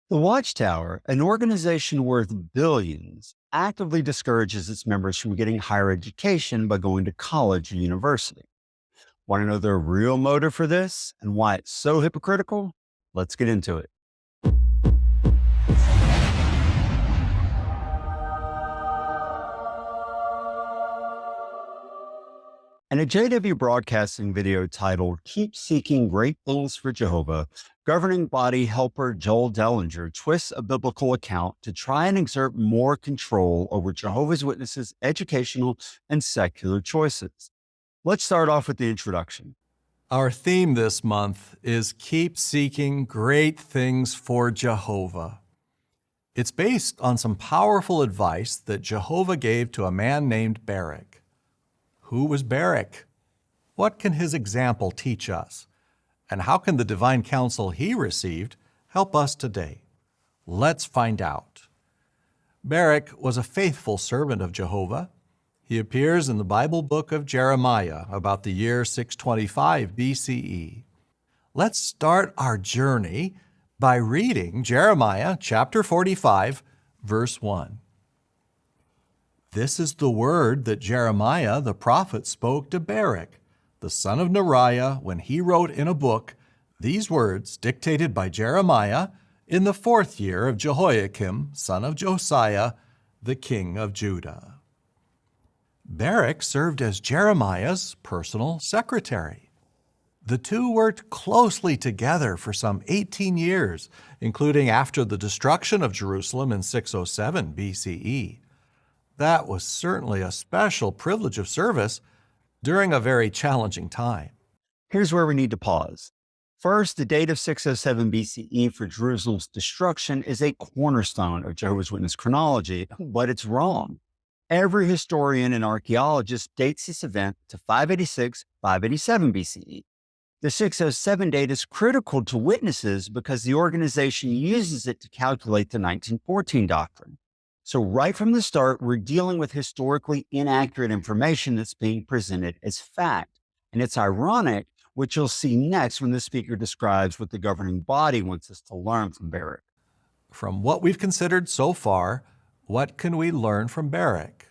The Watchtower, an organization worth billions, actively discourages its members from getting higher education by going to college or university. Want to know their real motive for this and why it's so hypocritical? Let's get into it. In a JW Broadcasting video titled Keep Seeking Great Things for Jehovah, governing body helper Joel Dellinger twists a biblical account to try and exert more control over Jehovah's Witnesses' educational and secular choices. Let's start off with the introduction. Our theme this month is Keep Seeking Great Things for Jehovah. It's based on some powerful advice that Jehovah gave to a man named Barak. Who was Barak? What can his example teach us? And how can the divine counsel he received help us today? Let's find out. Barak was a faithful servant of Jehovah. He appears in the Bible book of Jeremiah about the year 625 BCE. Let's start our journey by reading Jeremiah chapter 45, verse 1. This is the word that Jeremiah the prophet spoke to Barak, the son of Neriah, when he wrote in a book these words dictated by Jeremiah in the 4th year of Jehoiakim, son of Josiah, the king of Judah. Barak served as Jeremiah's personal secretary. The two worked closely together for some 18 years, including after the destruction of Jerusalem in 607 BCE. That was certainly a special privilege of service during a very challenging time. Here's where we need to pause. First, the date of 607 BCE for Jerusalem's destruction is a cornerstone of Jehovah's Witness chronology, but it's wrong. Every historian and archaeologist dates this event to 586, 587 BCE. The 607 date is critical to witnesses because the organization uses it to calculate the 1914 doctrine. So right from the start, we're dealing with historically inaccurate information that's being presented as fact. And it's ironic, which you'll see next when the speaker describes what the governing body wants us to learn from Barak. From what we've considered so far, what can we learn from Barak?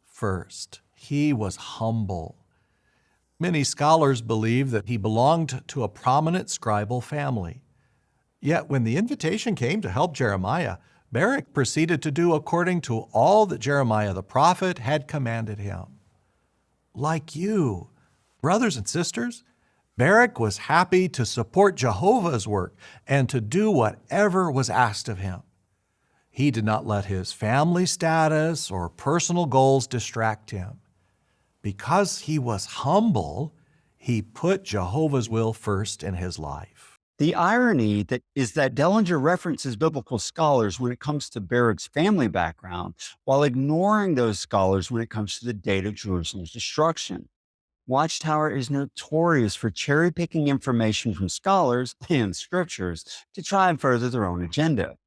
First, he was humble. Many scholars believe that he belonged to a prominent scribal family. Yet when the invitation came to help Jeremiah, Barak proceeded to do according to all that Jeremiah the prophet had commanded him. Like you, brothers and sisters, Barak was happy to support Jehovah's work and to do whatever was asked of him. He did not let his family status or personal goals distract him. Because he was humble, he put Jehovah's will first in his life. The irony is that Dellinger references biblical scholars when it comes to Barak's family background, while ignoring those scholars when it comes to the date of Jerusalem's destruction. Watchtower is notorious for cherry-picking information from scholars and scriptures to try and further their own agenda.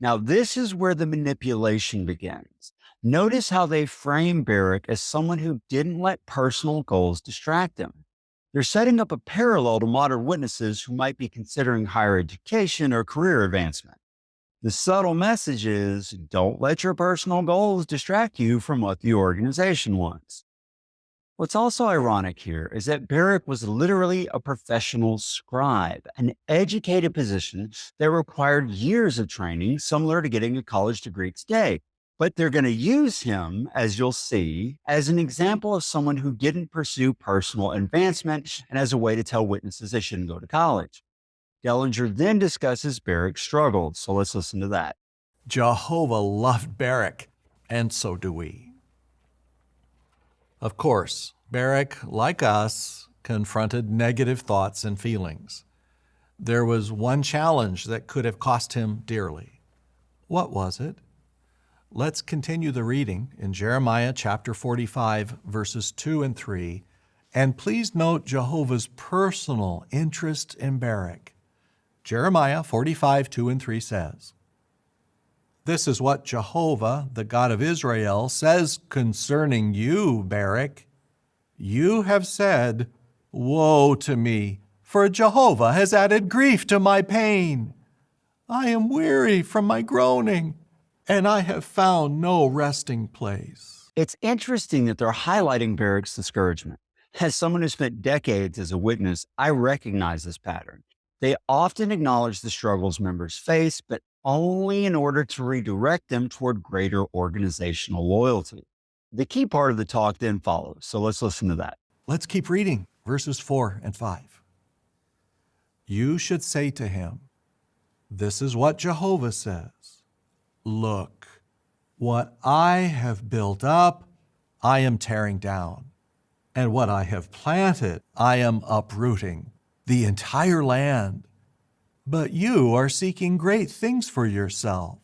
Now, this is where the manipulation begins. Notice how they frame Barak as someone who didn't let personal goals distract him. They're setting up a parallel to modern witnesses who might be considering higher education or career advancement. The subtle message is, don't let your personal goals distract you from what the organization wants. What's also ironic here is that Barak was literally a professional scribe, an educated position that required years of training, similar to getting a college degree today. But they're going to use him, as you'll see, as an example of someone who didn't pursue personal advancement and as a way to tell witnesses they shouldn't go to college. Dellinger then discusses Barak's struggles, so let's listen to that. Jehovah loved Barak, and so do we. Of course, Barak, like us, confronted negative thoughts and feelings. There was one challenge that could have cost him dearly. What was it? Let's continue the reading in Jeremiah chapter 45, verses 2 and 3, and please note Jehovah's personal interest in Barak. Jeremiah 45, 2 and 3 says, "This is what Jehovah, the God of Israel, says concerning you, Barak. You have said, 'Woe to me, for Jehovah has added grief to my pain.' I am weary from my groaning, and I have found no resting place. It's interesting that they're highlighting Barrick's discouragement. As someone who spent decades as a witness, I recognize this pattern. They often acknowledge the struggles members face, but only in order to redirect them toward greater organizational loyalty. The key part of the talk then follows, so let's listen to that. Let's keep reading verses 4 and 5. You should say to him, this is what Jehovah says. Look, what I have built up, I am tearing down. And what I have planted, I am uprooting, the entire land. But you are seeking great things for yourself.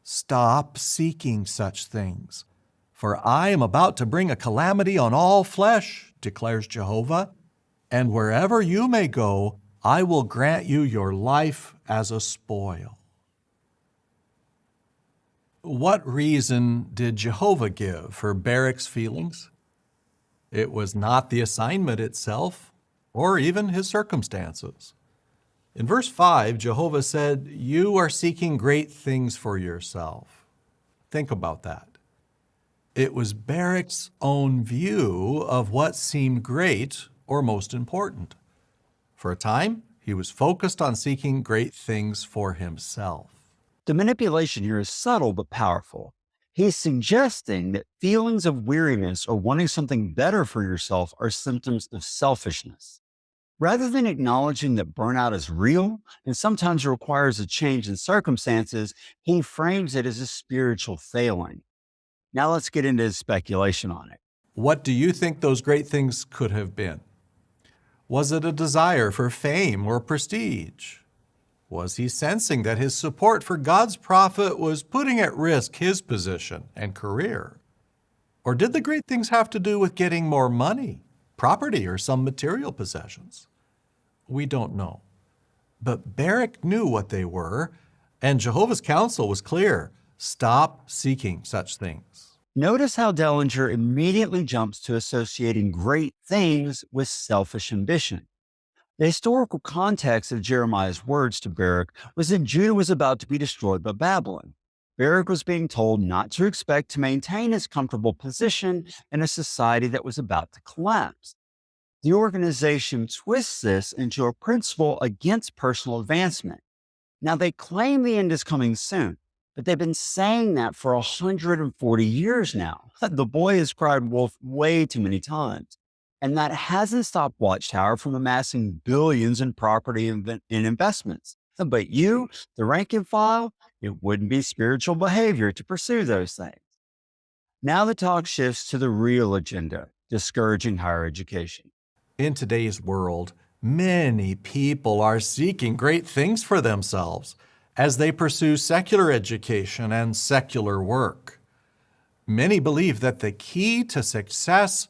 Stop seeking such things. For I am about to bring a calamity on all flesh, declares Jehovah. And wherever you may go, I will grant you your life as a spoil. What reason did Jehovah give for Barrick's feelings? It was not the assignment itself, or even his circumstances. In verse 5, Jehovah said, you are seeking great things for yourself. Think about that. It was Barrick's own view of what seemed great or most important. For a time, he was focused on seeking great things for himself. The manipulation here is subtle but powerful. He's suggesting that feelings of weariness or wanting something better for yourself are symptoms of selfishness. Rather than acknowledging that burnout is real and sometimes requires a change in circumstances, he frames it as a spiritual failing. Now let's get into his speculation on it. What do you think those great things could have been? Was it a desire for fame or prestige? Was he sensing that his support for God's prophet was putting at risk his position and career? Or did the great things have to do with getting more money, property, or some material possessions? We don't know. But Barrick knew what they were, and Jehovah's counsel was clear. Stop seeking such things. Notice how Dellinger immediately jumps to associating great things with selfish ambition. The historical context of Jeremiah's words to Barrick was that Judah was about to be destroyed by Babylon. Barrick was being told not to expect to maintain his comfortable position in a society that was about to collapse. The organization twists this into a principle against personal advancement. Now, they claim the end is coming soon, but they've been saying that for 140 years now. The boy has cried wolf way too many times. And that hasn't stopped Watchtower from amassing billions in property and investments. But you, the rank and file, it wouldn't be spiritual behavior to pursue those things. Now the talk shifts to the real agenda, discouraging higher education. In today's world, many people are seeking great things for themselves as they pursue secular education and secular work. Many believe that the key to success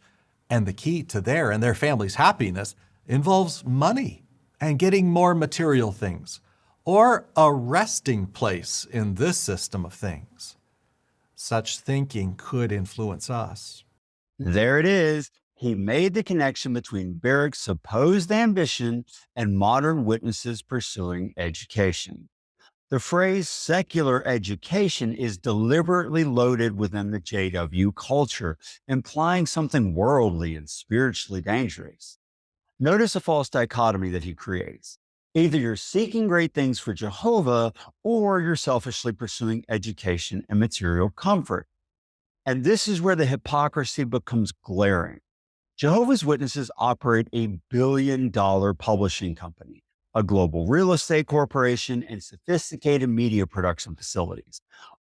and the key to their and their family's happiness involves money and getting more material things, or a resting place in this system of things. Such thinking could influence us. There it is. He made the connection between Barrick's supposed ambition and modern witnesses pursuing education. The phrase secular education is deliberately loaded within the JW culture, implying something worldly and spiritually dangerous. Notice a false dichotomy that he creates. Either you're seeking great things for Jehovah, or you're selfishly pursuing education and material comfort. And this is where the hypocrisy becomes glaring. Jehovah's Witnesses operate a billion-dollar publishing company, a global real estate corporation, and sophisticated media production facilities.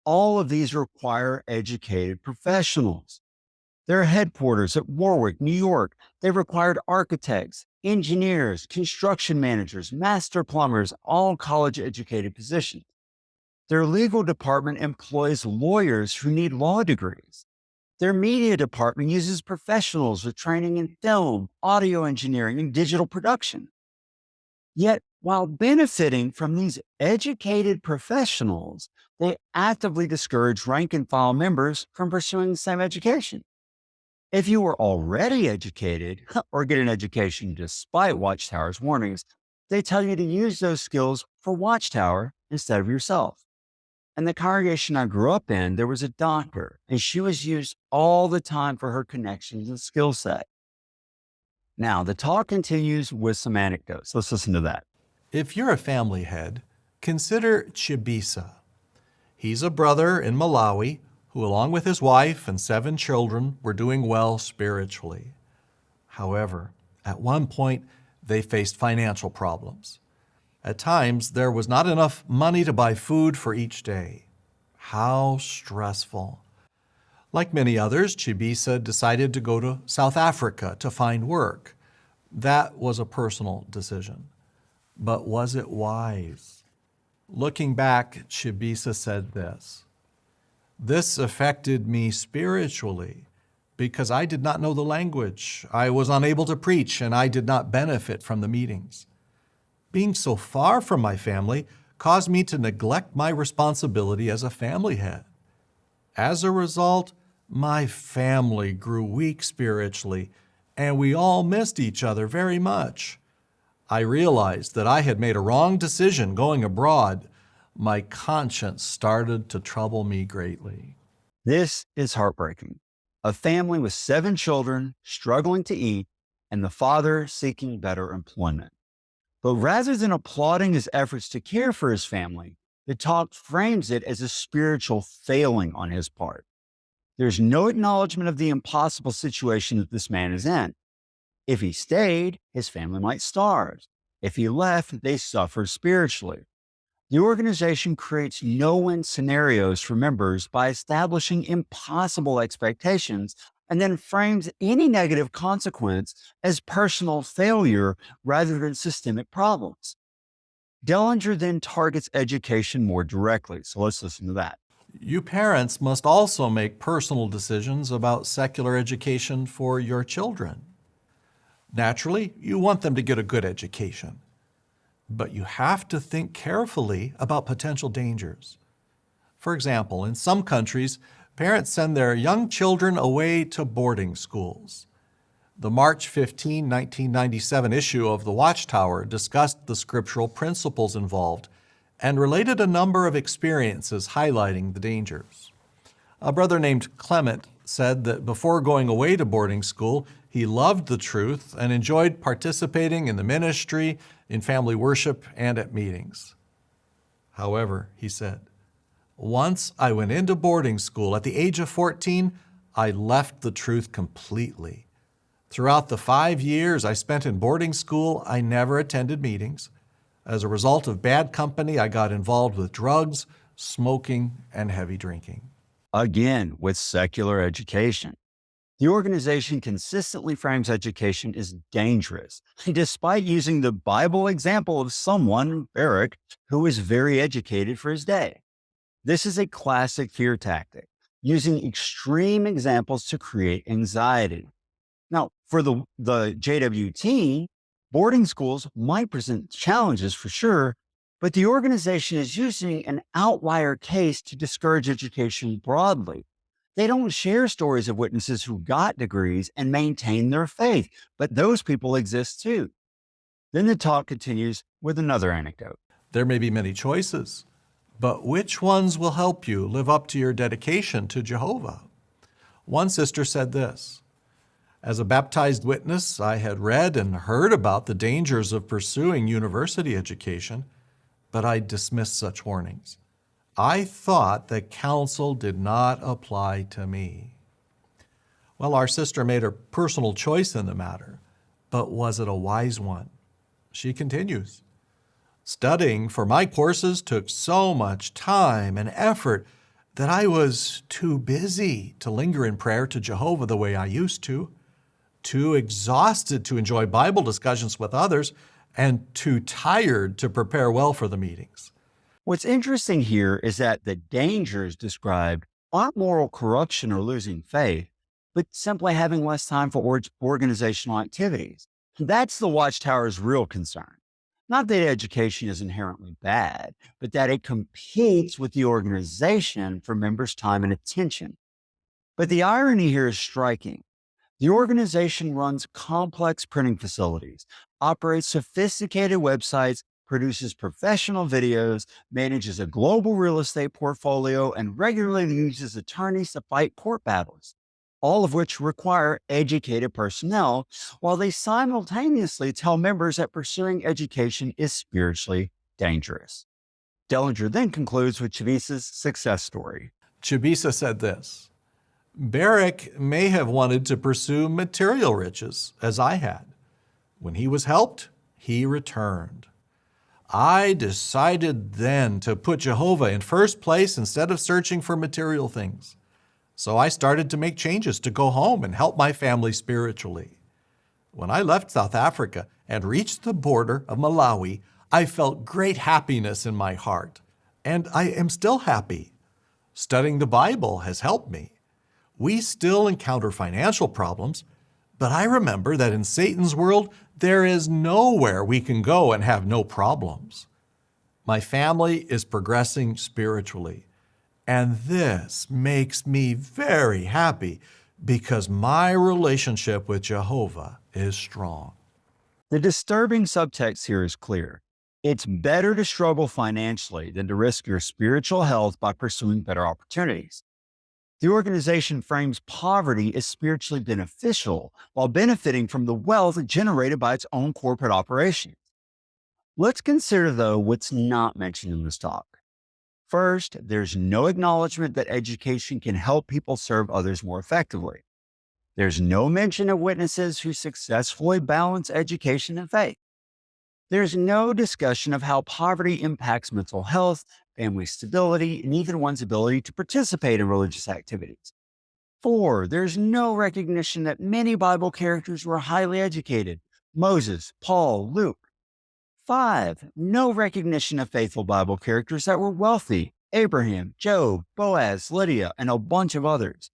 All of these require educated professionals. Their headquarters at Warwick, New York, they required architects, engineers, construction managers, master plumbers, all college-educated positions. Their legal department employs lawyers who need law degrees. Their media department uses professionals with training in film, audio engineering, and digital production. Yet, while benefiting from these educated professionals, they actively discourage rank and file members from pursuing the same education. If you were already educated or get an education despite Watchtower's warnings, they tell you to use those skills for Watchtower instead of yourself. In the congregation I grew up in, there was a doctor, and she was used all the time for her connections and skill set. Now, the talk continues with some anecdotes. Let's listen to that. If you're a family head, consider Chibisa. He's a brother in Malawi who, along with his wife and 7 children, were doing well spiritually. However, at one point, they faced financial problems. At times, there was not enough money to buy food for each day. How stressful. Like many others, Chibisa decided to go to South Africa to find work. That was a personal decision. But was it wise? Looking back, Chibisa said this: "This affected me spiritually because I did not know the language. I was unable to preach, and I did not benefit from the meetings. Being so far from my family caused me to neglect my responsibility as a family head. As a result, my family grew weak spiritually, and we all missed each other very much. I realized that I had made a wrong decision going abroad. My conscience started to trouble me greatly." This is heartbreaking. A family with 7 children struggling to eat, and the father seeking better employment. But rather than applauding his efforts to care for his family, the talk frames it as a spiritual failing on his part. There's no acknowledgement of the impossible situation that this man is in. If he stayed, his family might starve. If he left, they suffer spiritually. The organization creates no-win scenarios for members by establishing impossible expectations and then frames any negative consequence as personal failure rather than systemic problems. Dellinger then targets education more directly. So let's listen to that. You parents must also make personal decisions about secular education for your children. Naturally, you want them to get a good education, but you have to think carefully about potential dangers. For example, in some countries, parents send their young children away to boarding schools. The March 15, 1997 issue of the Watchtower discussed the scriptural principles involved and related a number of experiences highlighting the dangers. A brother named Clement said that before going away to boarding school, he loved the truth and enjoyed participating in the ministry, in family worship, and at meetings. However, he said, "Once I went into boarding school at the age of 14, I left the truth completely. Throughout the 5 years I spent in boarding school, I never attended meetings. As a result of bad company, I got involved with drugs, smoking, and heavy drinking." Again, with secular education. The organization consistently frames education as dangerous, despite using the Bible example of someone, Barak, who was very educated for his day. This is a classic fear tactic, using extreme examples to create anxiety. Now, for the JW team, boarding schools might present challenges for sure, but the organization is using an outlier case to discourage education broadly. They don't share stories of witnesses who got degrees and maintain their faith, but those people exist too. Then the talk continues with another anecdote. There may be many choices, but which ones will help you live up to your dedication to Jehovah? One sister said this: "As a baptized witness, I had read and heard about the dangers of pursuing university education, but I dismissed such warnings. I thought that counsel did not apply to me." Well, our sister made a personal choice in the matter, but was it a wise one? She continues, "Studying for my courses took so much time and effort that I was too busy to linger in prayer to Jehovah the way I used to, too exhausted to enjoy Bible discussions with others, and too tired to prepare well for the meetings." What's interesting here is that the dangers described aren't moral corruption or losing faith, but simply having less time for organizational activities. That's the Watchtower's real concern. Not that education is inherently bad, but that it competes with the organization for members' time and attention. But the irony here is striking. The organization runs complex printing facilities, operates sophisticated websites, produces professional videos, manages a global real estate portfolio, and regularly uses attorneys to fight court battles, all of which require educated personnel, while they simultaneously tell members that pursuing education is spiritually dangerous. Dellinger then concludes with Chavisa's success story. Chavisa said this: Barrick may have wanted to pursue material riches, as I had. When he was helped, he returned. I decided then to put Jehovah in first place instead of searching for material things. So I started to make changes to go home and help my family spiritually. When I left South Africa and reached the border of Malawi, I felt great happiness in my heart, and I am still happy. Studying the Bible has helped me. We still encounter financial problems, but I remember that in Satan's world, there is nowhere we can go and have no problems. My family is progressing spiritually, and this makes me very happy because my relationship with Jehovah is strong. The disturbing subtext here is clear. It's better to struggle financially than to risk your spiritual health by pursuing better opportunities. The organization frames poverty as spiritually beneficial while benefiting from the wealth generated by its own corporate operations. Let's consider, though, what's not mentioned in this talk. First, there's no acknowledgement that education can help people serve others more effectively. There's no mention of witnesses who successfully balance education and faith. There's no discussion of how poverty impacts mental health, family stability, and even one's ability to participate in religious activities. 4, there's no recognition that many Bible characters were highly educated: Moses, Paul, Luke. 5, no recognition of faithful Bible characters that were wealthy: Abraham, Job, Boaz, Lydia, and a bunch of others.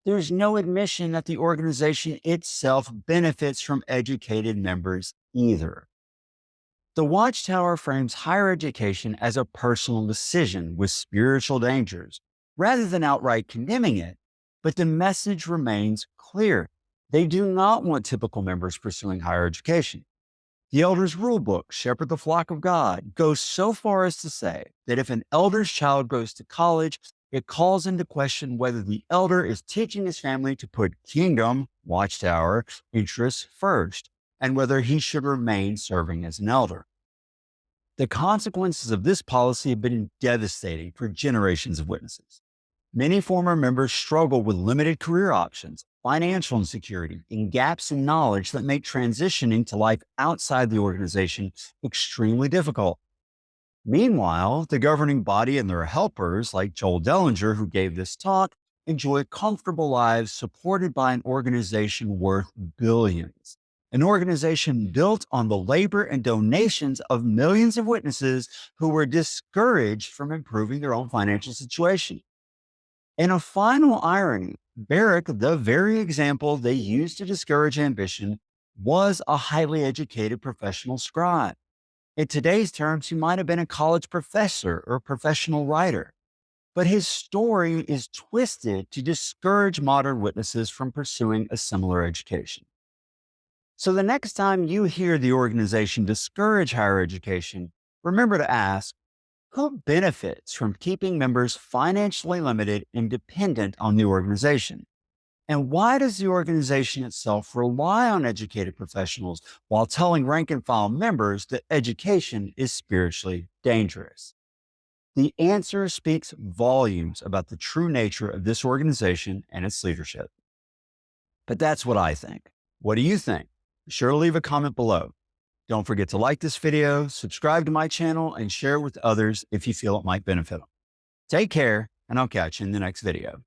There's no admission that the organization itself benefits from educated members either. The Watchtower frames higher education as a personal decision with spiritual dangers, rather than outright condemning it, but the message remains clear. They do not want typical members pursuing higher education. The Elder's Rulebook, Shepherd the Flock of God, goes so far as to say that if an elder's child goes to college, it calls into question whether the elder is teaching his family to put kingdom, Watchtower, interests first, and whether he should remain serving as an elder. The consequences of this policy have been devastating for generations of witnesses. Many former members struggle with limited career options, financial insecurity, and gaps in knowledge that make transitioning to life outside the organization extremely difficult. Meanwhile, the governing body and their helpers, like Joel Dellinger, who gave this talk, enjoy comfortable lives supported by an organization worth billions. An organization built on the labor and donations of millions of witnesses who were discouraged from improving their own financial situation. In a final irony, Barrick, the very example they used to discourage ambition, was a highly educated professional scribe. In today's terms, he might have been a college professor or professional writer. But his story is twisted to discourage modern witnesses from pursuing a similar education. So the next time you hear the organization discourage higher education, remember to ask, who benefits from keeping members financially limited and dependent on the organization? And why does the organization itself rely on educated professionals while telling rank and file members that education is spiritually dangerous? The answer speaks volumes about the true nature of this organization and its leadership. But that's what I think. What do you think? Be sure to leave a comment below. Don't forget to like this video, subscribe to my channel, and share it with others if you feel it might benefit them. Take care, and I'll catch you in the next video.